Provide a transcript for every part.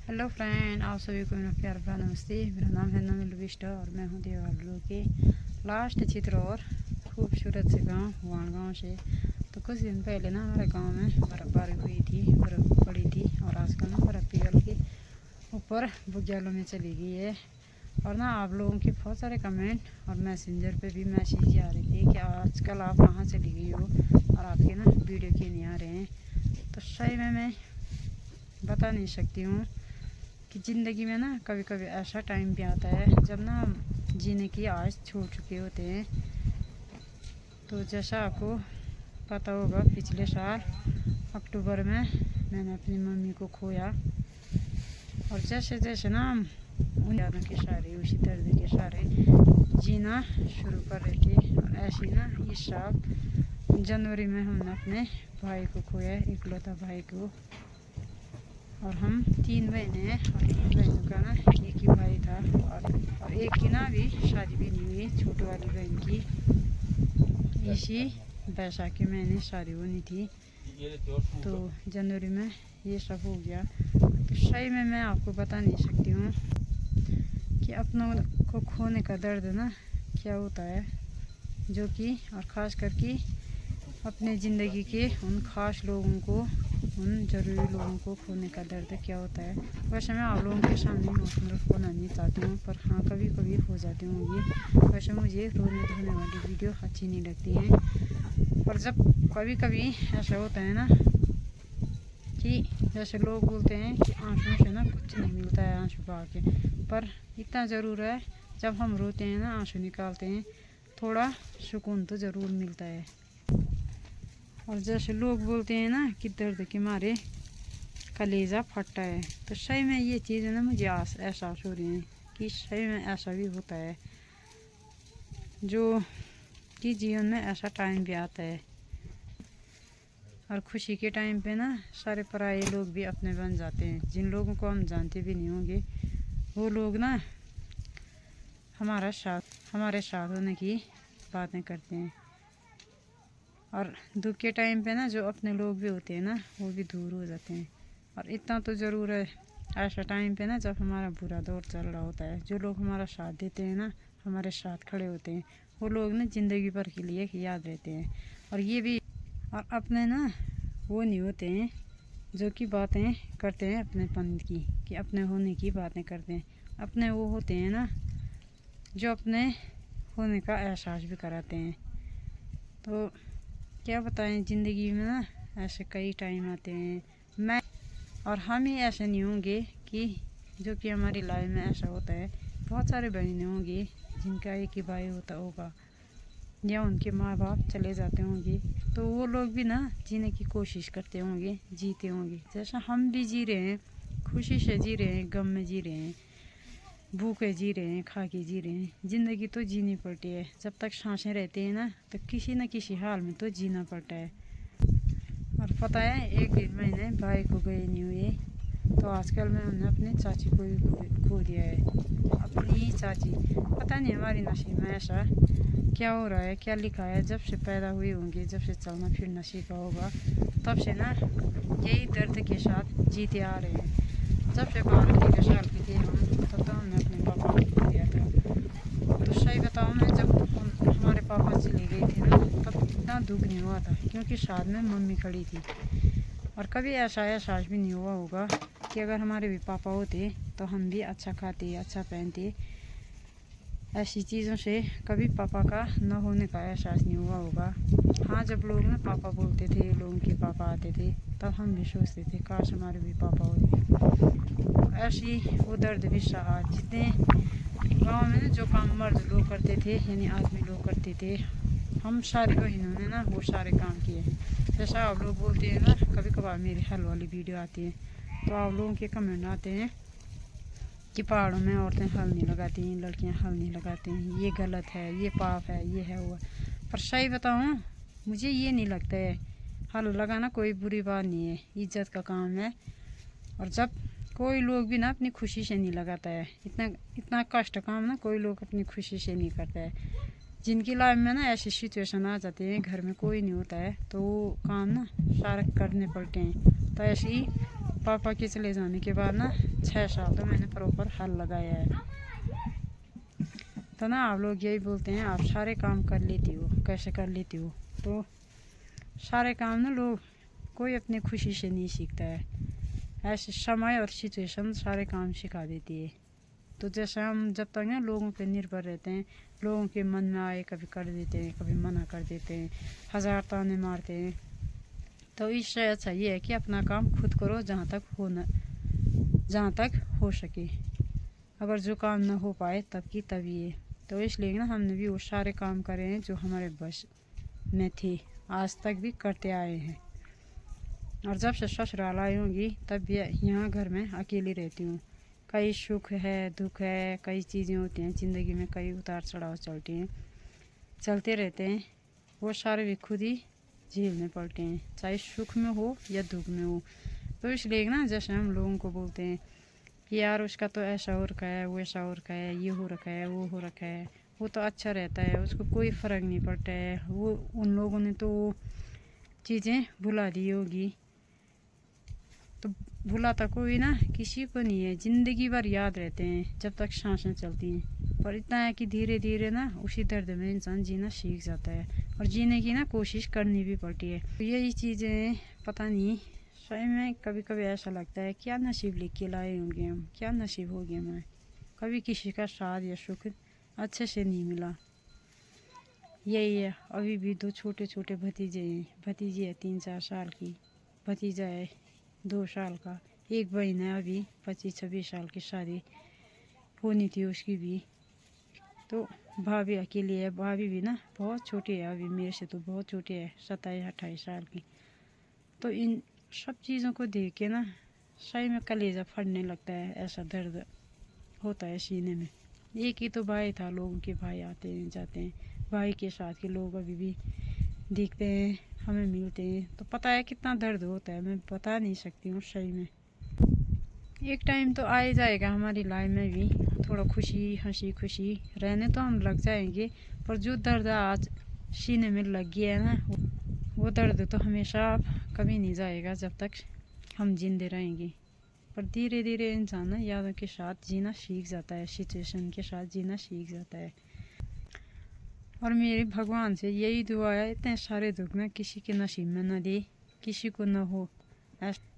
Hello friend, आप सभी को मेरा प्यार भरा नमस्ते। मेरा नाम है नमिल विष्ट और मैं हूँ देवालू के लास्ट चित्र और खूबसूरत से गांव हुआन गांव से। तो कुछ दिन पहले ना हमारे गांव में बर्फबारी हुई थी, बर्फ पड़ी थी और आजकल ना बर्फ पिघल के ऊपर बुग्यालों में चली गई है। और ना आप लोगों के बहुत सारे कमेंट और मैसेंजर पे भी मैसेज आ रहे थे कि आजकल आप कहाँ चली गई हो और आपके ना वीडियो क्यों नहीं आ रहे हैं। तो सही में मैं बता नहीं सकती हूँ कि ज़िंदगी में ना कभी कभी ऐसा टाइम भी आता है जब ना हम जीने की आस छोड़ चुके होते हैं। तो जैसा आपको पता होगा, पिछले साल अक्टूबर में मैंने अपनी मम्मी को खोया और जैसे जैसे ना हम उन यादों के सारे उसी दर्द के सारे जीना शुरू कर रहे थे। और ऐसे ना इस साल जनवरी में हमने अपने भाई को खोया, इकलौता भाई को। और हम 3 बहनें हैं और 3 बहनों का ना एक ही भाई था और एक की ना अभी शादी भी नहीं हुई, छोटी वाली बहन की इसी बैसाखी महीने शादी होनी थी। तो जनवरी में ये सब हो गया। तो सही में मैं आपको बता नहीं सकती हूँ कि अपनों को खोने का दर्द ना क्या होता है, जो कि और ख़ास करके अपने ज़िंदगी के उन ख़ास लोगों को, उन ज़रूरी लोगों को खोने का दर्द क्या होता है। वैसे मैं आप लोगों के सामने इमोशनल होना नहीं चाहती हूँ, पर हाँ कभी कभी हो जाती होंगी। वैसे मुझे रोने धोने वाली वीडियो अच्छी नहीं लगती हैं, पर जब कभी कभी ऐसा होता है ना कि जैसे लोग बोलते हैं कि आंसुओं से ना कुछ नहीं मिलता है, आंसू बहा के, पर इतना ज़रूर है जब हम रोते हैं ना, आंसू निकालते हैं, थोड़ा सुकून तो ज़रूर मिलता है। और जैसे लोग बोलते हैं ना कि दर्द के मारे कलेजा फटता है, तो सही में ये चीज़ ना मुझे एहसास हो रही है कि सही में ऐसा भी होता है, जो कि जीवन में ऐसा टाइम भी आता है। और खुशी के टाइम पे ना सारे पराये लोग भी अपने बन जाते हैं, जिन लोगों को हम जानते भी नहीं होंगे वो लोग ना हमारे साथ होने की बातें करते हैं। और दुख के टाइम पे ना जो अपने लोग भी होते हैं ना वो भी दूर हो जाते हैं। और इतना तो ज़रूर है, ऐसा टाइम पे ना जब हमारा बुरा दौर चल रहा होता है, जो लोग हमारा साथ देते हैं ना, हमारे साथ खड़े होते हैं, वो लोग ना ज़िंदगी भर के लिए याद रहते हैं। और ये भी और अपने ना वो नहीं होते हैं जो कि बातें करते हैं अपनेपन की, कि अपने होने की बातें करते हैं। अपने वो होते हैं ना जो अपने होने का एहसास भी कराते हैं। तो क्या बताएं, ज़िंदगी में ना ऐसे कई टाइम आते हैं, मैं और हम ही ऐसे नहीं होंगे कि जो कि हमारी लाइफ में ऐसा होता है। बहुत सारे बहनें होंगी जिनका एक ही भाई होता होगा या उनके माँ बाप चले जाते होंगे, तो वो लोग भी ना जीने की कोशिश करते होंगे, जीते होंगे जैसा हम भी जी रहे हैं, खुशी से जी रहे हैं, गम में जी रहे हैं, भूखे जी रहे हैं, खा के जी रहे हैं। ज़िंदगी तो जीनी पड़ती है, जब तक सांसें रहती हैं ना तो किसी न किसी हाल में तो जीना पड़ता है। और पता है, एक दिन मैंने भाई को गए नहीं हुए, तो आजकल मैं हमने अपने चाची को भी खो दिया है, अपनी ही चाची। पता नहीं हमारी नसीब में ऐसा क्या हो रहा है, क्या लिखा है। जब से पैदा हुई होंगी, जब से चलना फिरना सीखा होगा, तब से ना यही दर्द के साथ जीते आ रहे हैं। जब से 12-13 साल के थे हम, तब तो हमने अपने पापा को खो दिया था। तो सही बताऊँ, मैं जब हमारे पापा चले गए थे ना, तब इतना दुख नहीं हुआ था, क्योंकि साथ में मम्मी खड़ी थी। और कभी ऐसा एहसास भी नहीं हुआ होगा कि अगर हमारे भी पापा होते तो हम भी अच्छा खाते, अच्छा पहनते। ऐसी चीज़ों से कभी पापा का न होने का एहसास नहीं हुआ होगा। हाँ, जब लोग ना पापा बोलते थे, लोगों के पापा आते थे, तब हम भी सोचते थे काश हमारे भी पापा होते। ऐसी वो दर्द भी सहा, जितने गांव में ना जो काम मर्द लोग करते थे, यानी आदमी लोग करते थे, हम सारी बहनों ने ना वो सारे काम किए। जैसा आप लोग बोलते हैं ना, कभी कभार मेरी हल वाली वीडियो आती है तो आप लोगों के कमेंट आते हैं कि पहाड़ों में औरतें हल नहीं लगाती हैं, लड़कियां हल नहीं लगाती हैं, ये गलत है, ये पाप है, ये है वो। पर सही बताऊँ, मुझे ये नहीं लगता है हल लगाना कोई बुरी बात नहीं है, इज्जत का काम है। और जब कोई लोग भी ना अपनी खुशी से नहीं लगाता है, इतना कष्ट काम ना कोई लोग अपनी खुशी से नहीं करता है। जिनकी लाइफ में ना ऐसी सिचुएशन आ जाती है, घर में कोई नहीं होता है, तो वो काम ना सारे करने पड़ते हैं। तो ऐसे ही पापा के चले जाने के बाद ना 6 साल तो मैंने प्रॉपर हल लगाया है। तो ना आप लोग यही बोलते हैं आप सारे काम कर लेती हो, कैसे कर लेती हो? तो सारे काम ना लोग कोई अपनी खुशी से नहीं सीखता है, ऐसे समय और सिचुएशन सारे काम सिखा देती है। तो जैसे हम जब तक ना लोगों पे निर्भर रहते हैं, लोगों के मन में आए कभी कर देते हैं, कभी मना कर देते हैं, 1000 ताने मारते हैं। तो इससे अच्छा ये है कि अपना काम खुद करो जहाँ तक हो सके। अगर जो काम ना हो पाए तब की तभी है। तो इसलिए ना हमने भी वो सारे काम करे हैं जो हमारे बस में थे, आज तक भी करते आए हैं। और जब से ससुराल आई होंगी तब भी यहाँ घर में अकेली रहती हूँ। कई सुख है, दुख है, कई चीज़ें होती हैं ज़िंदगी में, कई उतार चढ़ाव चलते रहते हैं। वो सारे भी खुद ही झेलने पड़ते हैं, चाहे सुख में हो या दुख में हो। तो इसलिए ना जैसे हम लोगों को बोलते हैं कि यार उसका तो ऐसा हो रखा है, वो ऐसा हो रखा है, ये हो रखा है, वो हो रखा है, वो तो अच्छा रहता है, उसको कोई फ़र्क नहीं पड़ता है, वो उन लोगों ने तो वो चीज़ें भुला दी होगी। तो भुलाता कोई ना किसी को नहीं है, ज़िंदगी भर याद रहते हैं जब तक सांसें चलती हैं। पर इतना है कि धीरे धीरे ना उसी दर्द में इंसान जीना सीख जाता है और जीने की ना कोशिश करनी भी पड़ती है। तो यही चीज़ें पता नहीं सही में कभी कभी ऐसा लगता है क्या नसीब लिख के लाए होंगे हम, क्या नसीब हो गया हमें, कभी किसी का साथ या सुख अच्छे से नहीं मिला। यही है, अभी भी 2 छोटे छोटे भतीजे हैं, भतीजी है 3-4 साल की, भतीजा है 2 साल का, एक बहन है अभी 25-26 साल की, शादी होनी थी उसकी भी। तो भाभी अकेली है, भाभी भी ना बहुत छोटी है, अभी मेरे से तो बहुत छोटी है, 27-28 साल की। तो इन सब चीज़ों को देख के ना सही में कलेजा फटने लगता है, ऐसा दर्द होता है सीने में। एक ही तो भाई था, लोगों के भाई आते हैं जाते हैं, भाई के साथ के लोग अभी भी दिखते हैं, हमें मिलते हैं, तो पता है कितना दर्द होता है, मैं बता नहीं सकती हूँ सही में। एक टाइम तो आ ही जाएगा हमारी लाइफ में भी, थोड़ा खुशी हंसी खुशी रहने तो हम लग जाएंगे, पर जो दर्द आज सीने में लग गया है ना, वो दर्द तो हमेशा कभी नहीं जाएगा जब तक हम जिंदे रहेंगे। पर धीरे धीरे इंसान ना यादों के साथ जीना सीख जाता है, सिचुएशन के साथ जीना सीख जाता है। और मेरे भगवान से यही दुआ है, इतने सारे दुख ना किसी के नसीब में न दे, किसी को न हो।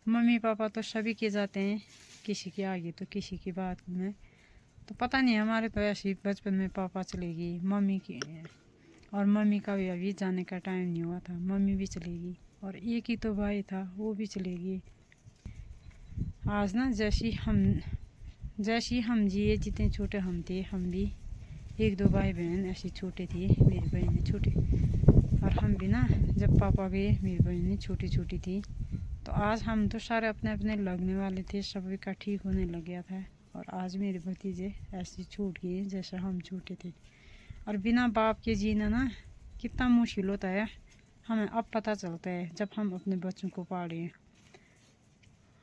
मम्मी पापा तो सभी के जाते हैं, किसी के आगे तो किसी की बात में। तो पता नहीं हमारे तो ऐसे बचपन में पापा चलेगी, मम्मी की, और मम्मी का भी अभी जाने का टाइम नहीं हुआ था, मम्मी भी चलेगी, और एक ही तो भाई था वो भी चलेगी। आज ना जैसी हम जिए, जितने छोटे हम थे, हम भी 1-2 भाई बहन ऐसे छोटे थे, मेरी बहन छोटी, और हम भी ना जब पापा गए मेरी बहन छोटी छोटी थी। तो आज हम तो सारे अपने अपने लगने वाले थे, सभी का ठीक होने लग गया था, और आज मेरे भतीजे ऐसे छूट गए जैसे हम छूटे थे। और बिना बाप के जीना ना कितना मुश्किल होता है, हमें अब पता चलता है जब हम अपने बच्चों को पाले।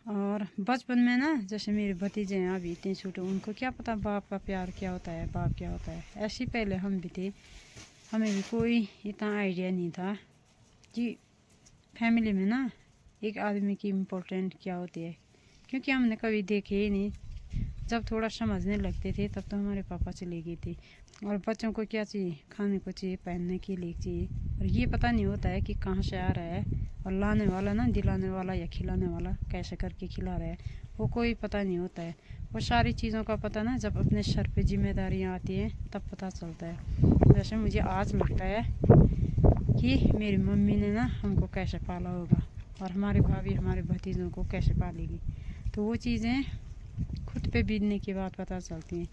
और बचपन में ना जैसे मेरे भतीजे हैं अभी इतने छोटे, उनको क्या पता बाप का प्यार क्या होता है, बाप क्या होता है। ऐसे पहले हम भी थे, हमें भी कोई इतना आइडिया नहीं था कि फैमिली में ना एक आदमी की इम्पोर्टेंट क्या होती है, क्योंकि हमने कभी देखे ही नहीं। जब थोड़ा समझने लगते थे तब तो हमारे पापा चले गए थे। और बच्चों को क्या चाहिए, खाने को चाहिए, पहनने के लिए चाहिए, और ये पता नहीं होता है कि कहाँ से आ रहा है, और लाने वाला ना दिलाने वाला या खिलाने वाला कैसे करके खिला रहा है, वो कोई पता नहीं होता है। वो सारी चीज़ों का पता ना जब अपने सर पे जिम्मेदारियाँ आती हैं तब पता चलता है। जैसे मुझे आज लगता है कि मेरी मम्मी ने ना हमको कैसे पाला होगा, और हमारे भाभी हमारे भतीजों को कैसे पालेगी। तो वो चीज़ें खुद पे बीतने के बाद पता चलती हैं।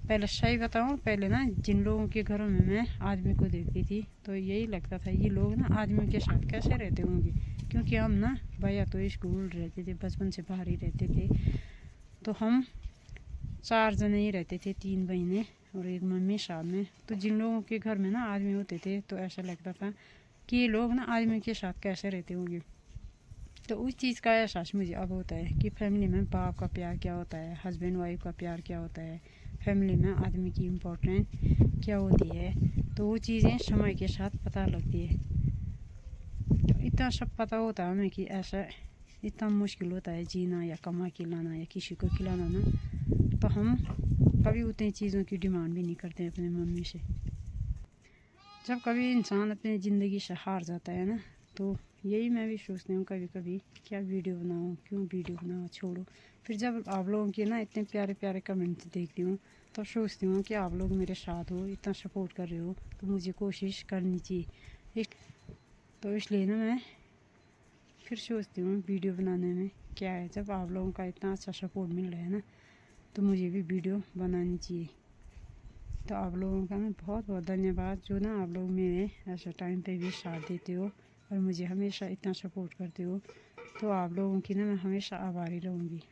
पहले सही बताऊँ, पहले ना जिन लोगों के घरों में मैं आदमी को देखती थी तो यही लगता था ये लोग ना आदमियों के साथ कैसे रहते होंगे, क्योंकि हम ना भैया तो स्कूल रहते थे, बचपन से बाहर ही रहते थे। तो हम 4 जने ही रहते थे, 3 बहनें और एक मम्मी साथ में। तो जिन लोगों के घर में ना आदमी होते थे तो ऐसा लगता था कि ये लोग ना आदमी के साथ कैसे रहते होंगे। तो उस चीज़ का एहसास मुझे अब होता है कि फैमिली में बाप का प्यार क्या होता है, हस्बैंड वाइफ का प्यार क्या होता है, फैमिली में आदमी की इम्पोर्टेंट क्या होती है। तो वो चीज़ें समय के साथ पता लगती है। तो इतना सब पता होता है हमें कि ऐसा इतना मुश्किल होता है जीना या कमा के लाना या किसी को खिलाना ना, तो हम कभी उतनी चीज़ों की डिमांड भी नहीं करते अपने मम्मी से। जब कभी इंसान अपनी ज़िंदगी से हार जाता है ना, तो यही मैं भी सोचती हूँ कभी कभी, क्या वीडियो बनाऊँ, क्यों वीडियो बनाऊँ, छोड़ो। फिर जब आप लोगों के ना इतने प्यारे प्यारे कमेंट्स देखती हूँ तो सोचती हूँ कि आप लोग मेरे साथ हो, इतना सपोर्ट कर रहे हो, तो मुझे कोशिश करनी चाहिए। तो इसलिए ना मैं फिर सोचती हूँ वीडियो बनाने में क्या है, जब आप लोगों का इतना अच्छा सपोर्ट मिल रहा है ना, तो मुझे भी वीडियो बनानी चाहिए। तो आप लोगों का मैं बहुत बहुत धन्यवाद, जो ना आप लोग मेरे ऐसे टाइम पे भी साथ देते हो और मुझे हमेशा इतना सपोर्ट करते हो। तो आप लोगों की ना मैं हमेशा आभारी रहूँगी।